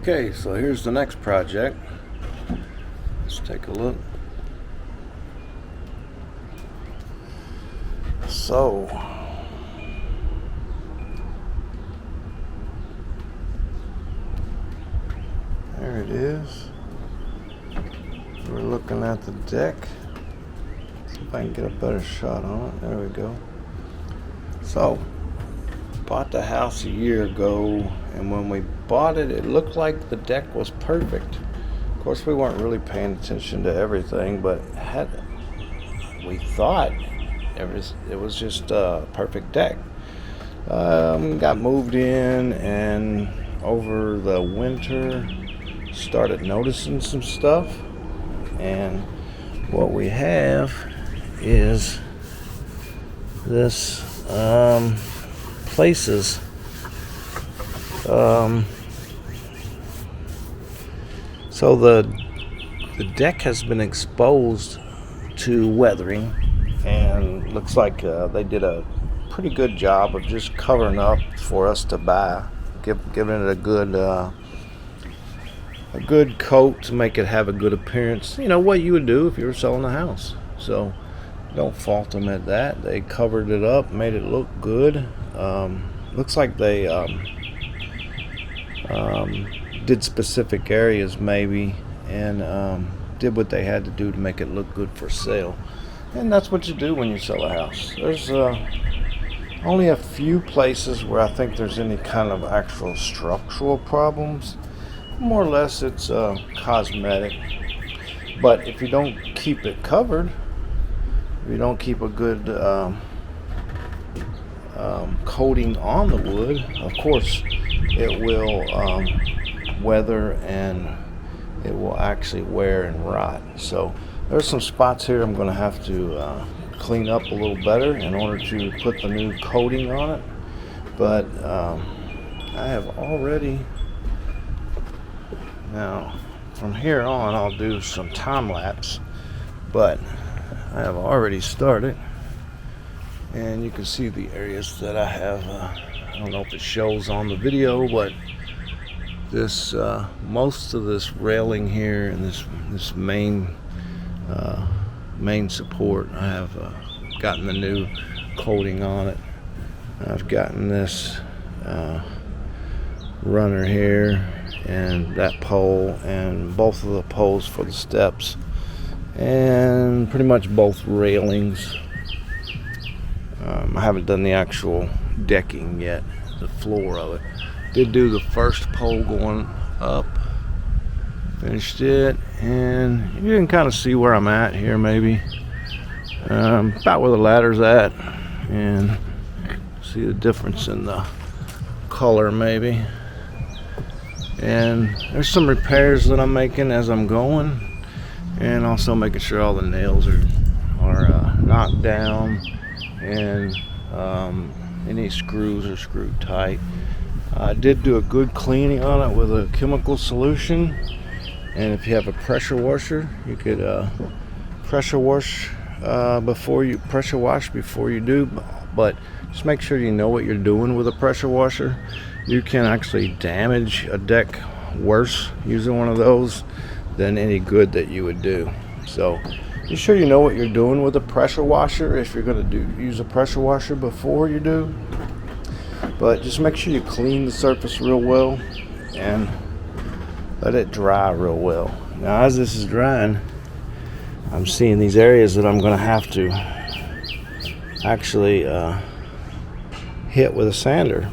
Okay, so here's the next project. Let's take a look. So, there it is. We're looking at the deck. See if I can get a better shot on it. There we go. So, bought the house a year ago, and when we bought it, it looked like the deck was perfect. Of course, we weren't really paying attention to everything, but we thought it was just a perfect deck. Got moved in, and over the winter started noticing some stuff, and what we have is this places. So the deck has been exposed to weathering, and looks like they did a pretty good job of just covering up for us to buy, giving it a good coat to make it have a good appearance. You know what you would do if you were selling a house. So don't fault them at that. They covered it up, made it look good. Looks like they did specific areas maybe, and did what they had to do to make it look good for sale. And that's what you do when you sell a house. There's only a few places where I think there's any kind of actual structural problems. More or less it's cosmetic. But if you don't keep it covered, if you don't keep a good coating on the wood, of course it will weather, and it will actually wear and rot. So there's some spots here I'm going to have to clean up a little better in order to put the new coating on it. But I have already, now from here on I'll do some time lapse, but I have already started, and you can see the areas that I have. I don't know if it shows on the video, but this most of this railing here and this main support, I have gotten the new coating on it. I've gotten this runner here and that pole, and both of the poles for the steps, and pretty much both railings. I haven't done the actual decking yet, the floor of it. Did do the first pole going up, finished it, and you can kind of see where I'm at here, maybe about where the ladder's at, and see the difference in the color maybe. And there's some repairs that I'm making as I'm going, and also making sure all the nails are knocked down, and any screws are screwed tight. I did do a good cleaning on it with a chemical solution, and if you have a pressure washer, you could pressure wash before you do. But just make sure you know what you're doing with a pressure washer. You can actually damage a deck worse using one of those than any good that you would do. So be sure you know what you're doing with a pressure washer if you're going to use a pressure washer before you do. But just make sure you clean the surface real well and let it dry real well. Now as this is drying, I'm seeing these areas that I'm going to have to actually hit with a sander.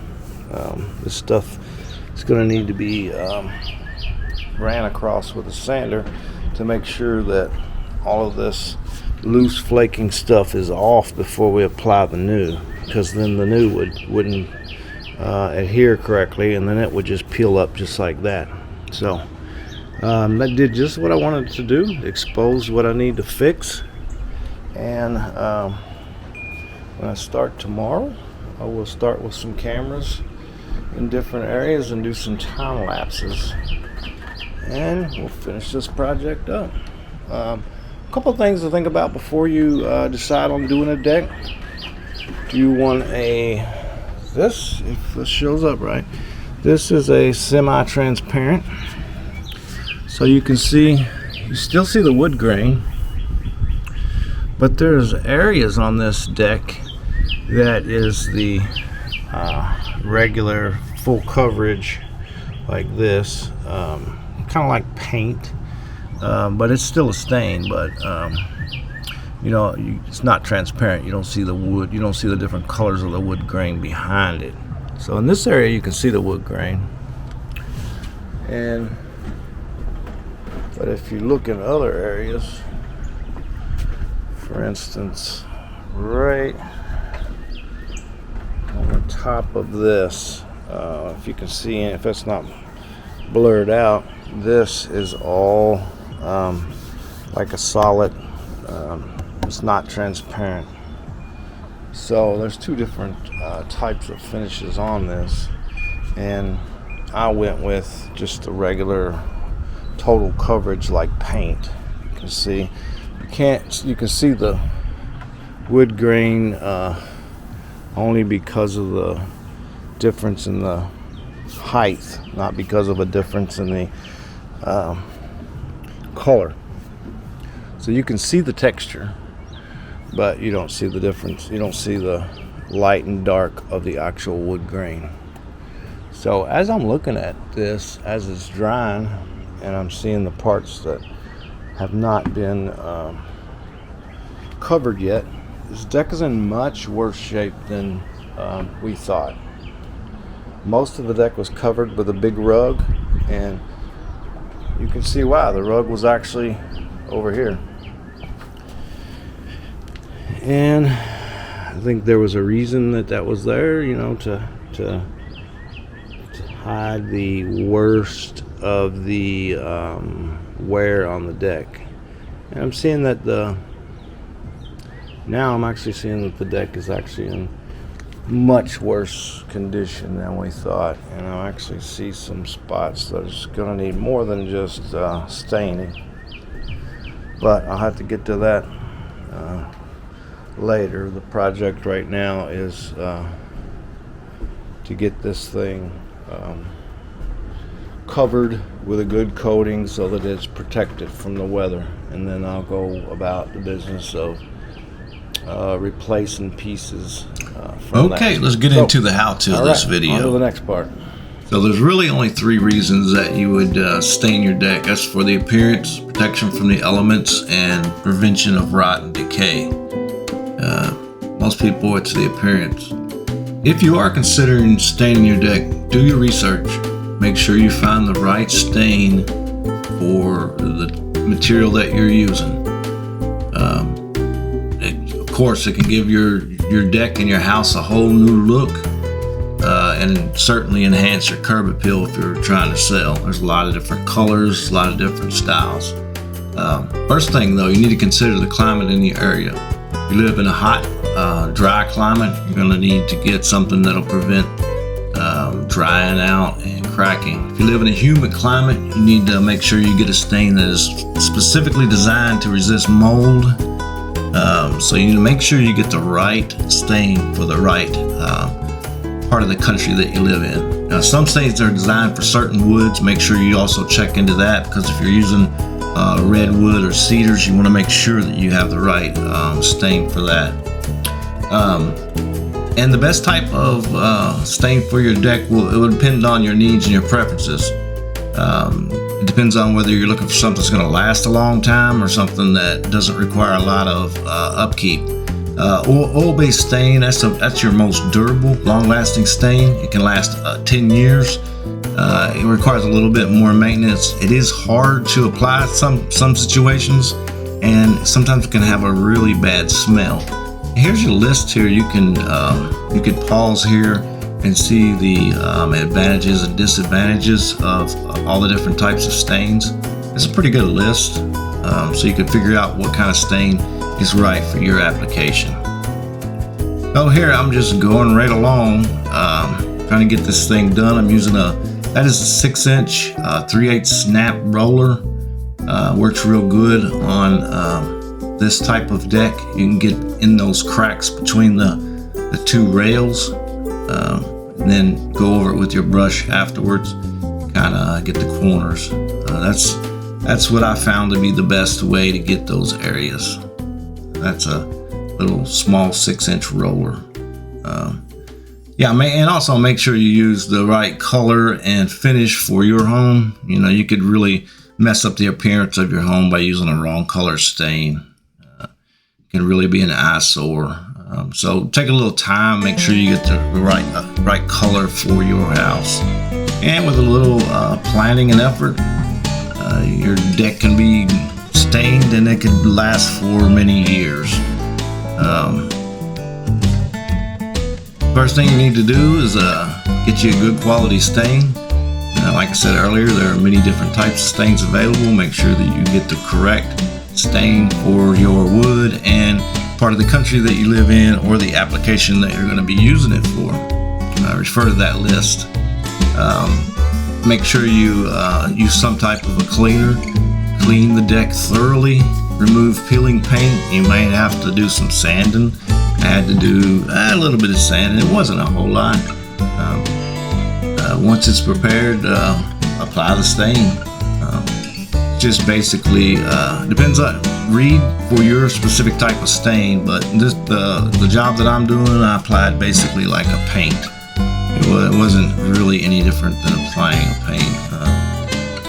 This stuff is going to need to be ran across with a sander to make sure that all of this loose flaking stuff is off before we apply the new, because then the new wouldn't adhere correctly, and then it would just peel up just like that. So that did just what I wanted to do, expose what I need to fix. And when I start tomorrow, I will start with some cameras in different areas and do some time lapses, and we'll finish this project up. A couple things to think about before you decide on doing a deck. Do you want if this shows up right, This is a semi-transparent, so you can see, you still see the wood grain, but there's areas on this deck that is the regular full coverage like this, kind of like paint, but it's still a stain, but it's not transparent. You don't see the wood, you don't see the different colors of the wood grain behind it. So in this area you can see the wood grain, but if you look in other areas, for instance, right on the top of this, if you can see, if it's not blurred out, this is all like a solid, it's not transparent. So there's two different types of finishes on this, and I went with just the regular total coverage like paint. You can see, you can see the wood grain only because of the difference in the height, not because of a difference in the color. So you can see the texture, but you don't see the difference. You don't see the light and dark of the actual wood grain. So as I'm looking at this, as it's drying, and I'm seeing the parts that have not been covered yet, this deck is in much worse shape than we thought. Most of the deck was covered with a big rug, and you can see why. The rug was actually over here. And I think there was a reason that was there, to hide the worst of the wear on the deck. And I'm seeing that now I'm actually seeing that the deck is actually in much worse condition than we thought, and I actually see some spots that are going to need more than just staining. But I'll have to get to that later. The project right now is to get this thing covered with a good coating so that it's protected from the weather, and then I'll go about the business of replacing pieces from okay, that. let's get into the how-to of this video. On to the next part. So there's really only three reasons that you would stain your deck. That's for the appearance, protection from the elements, and prevention of rot and decay. Most people, it's the appearance. If you are considering staining your deck, do your research. Make sure you find the right stain for the material that you're using. Of course, it can give your deck and your house a whole new look, and certainly enhance your curb appeal if you're trying to sell. There's a lot of different colors, a lot of different styles. First thing though, you need to consider the climate in the area. If you live in a hot, dry climate, you're going to need to get something that'll prevent drying out and cracking. If you live in a humid climate, you need to make sure you get a stain that is specifically designed to resist mold. So you need to make sure you get the right stain for the right part of the country that you live in. Now, some stains are designed for certain woods. Make sure you also check into that, because if you're using redwood or cedars, you want to make sure that you have the right stain for that. And the best type of stain for your deck it will depend on your needs and your preferences. It depends on whether you're looking for something that's going to last a long time or something that doesn't require a lot of upkeep. Oil-based stain, that's your most durable, long-lasting stain. It can last 10 years. It requires a little bit more maintenance. It is hard to apply some situations, and sometimes it can have a really bad smell. Here's your list here. You can pause here and see the advantages and disadvantages of all the different types of stains. It's a pretty good list, so you can figure out what kind of stain is right for your application. So here I'm just going right along, trying to get this thing done. I'm using that is a 6-inch 3/8 snap roller. Works real good on this type of deck. You can get in those cracks between the two rails. and then go over it with your brush afterwards. Kind of get the corners. That's what I found to be the best way to get those areas. That's a little small 6-inch roller. And also make sure you use the right color and finish for your home. You could really mess up the appearance of your home by using the wrong color stain. It can really be an eyesore. So take a little time, make sure you get the right color for your house. And with a little planning and effort, your deck can be stained and it could last for many years. First thing you need to do is get you a good quality stain. Like I said earlier, there are many different types of stains available. Make sure that you get the correct stain for your wood and part of the country that you live in, or the application that you're going to be using it for. Refer to that list. Make sure you use some type of a cleaner. Clean the deck thoroughly. Remove peeling paint. You may have to do some sanding. I had to do a little bit of sanding. It wasn't a whole lot. Once it's prepared, apply the stain. Just basically depends on, read for your specific type of stain, but the job that I'm doing, I applied basically like a paint. It wasn't really any different than applying a paint.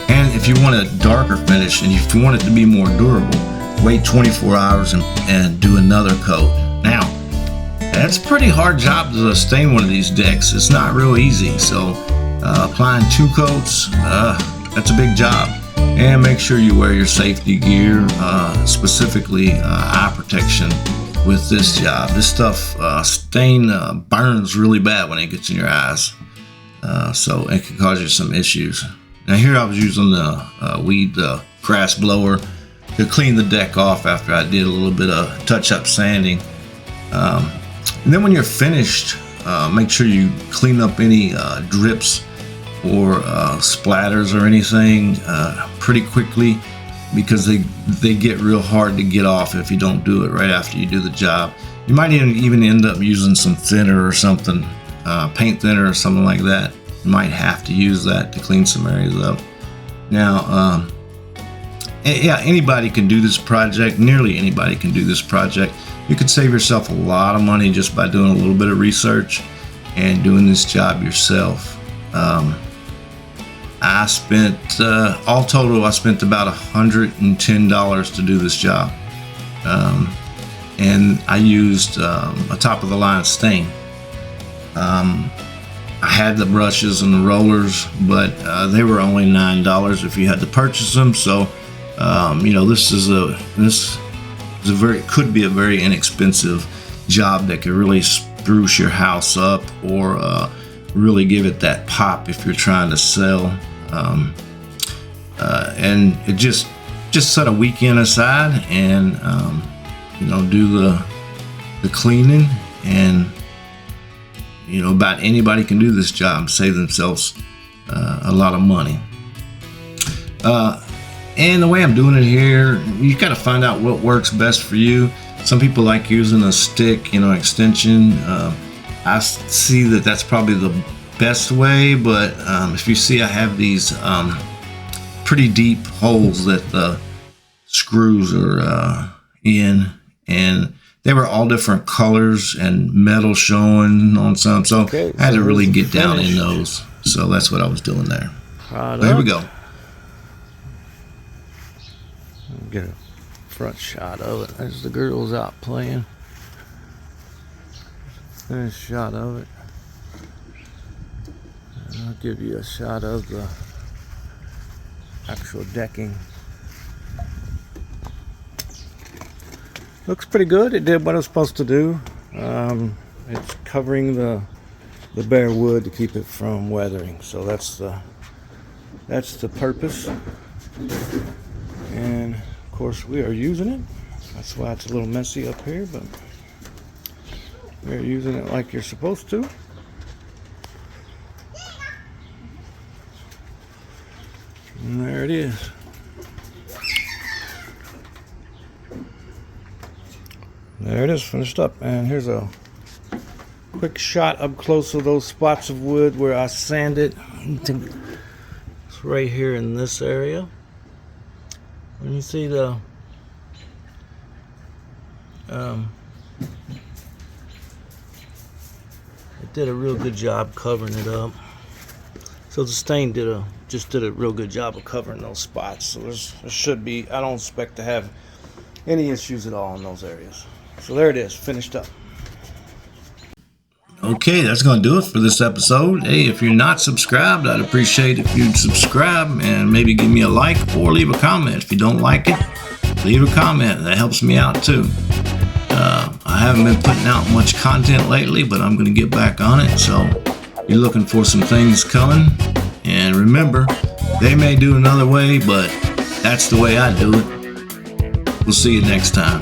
And if you want a darker finish and if you want it to be more durable, wait 24 hours and do another coat. Now, that's a pretty hard job to stain one of these decks. It's not real easy. So applying 2 coats, that's a big job. And make sure you wear your safety gear, specifically eye protection with this job. This stuff, stain burns really bad when it gets in your eyes. So it can cause you some issues. Now here I was using the weed grass blower to clean the deck off after I did a little bit of touch-up sanding. And then when you're finished, make sure you clean up any drips or splatters or anything pretty quickly, because they get real hard to get off if you don't do it right after you do the job. You might even end up using some thinner or something, paint thinner or something like that. You might have to use that to clean some areas up. Now, anybody can do this project. Nearly anybody can do this project. You could save yourself a lot of money just by doing a little bit of research and doing this job yourself. I spent, all total, I spent about $110 to do this job. And I used a top-of-the-line stain. I had the brushes and the rollers, but they were only $9 if you had to purchase them. So, this could be a very inexpensive job that could really spruce your house up, or really give it that pop if you're trying to sell. And it just set a weekend aside and do the cleaning, and about anybody can do this job, save themselves a lot of money. And the way I'm doing it here, you got to find out what works best for you. Some people like using a stick, extension. I see that that's probably the best way, but if you see, I have these pretty deep holes that the screws are in, and they were all different colors and metal showing on some, so I had to really get down in those. So that's what I was doing there. So here we go. Get a front shot of it. There's the girls out playing. There's a shot of it. And I'll give you a shot of the actual decking. Looks pretty good. It did what it was supposed to do. It's covering the bare wood to keep it from weathering. So that's the purpose. And of course we are using it. That's why it's a little messy up here, but we're using it like you're supposed to. And there it is. There it is, finished up. And here's a quick shot up close of those spots of wood where I sanded. It's right here in this area. And you see the it did a real good job covering it up. So the stain just did a real good job of covering those spots. So there should be, I don't expect to have any issues at all in those areas. So there it is, finished up. Okay, that's going to do it for this episode. Hey, if you're not subscribed, I'd appreciate if you'd subscribe and maybe give me a like or leave a comment. If you don't like it, leave a comment. That helps me out too. I haven't been putting out much content lately, but I'm going to get back on it. So you're looking for some things coming. And remember, they may do another way, but that's the way I do it. We'll see you next time.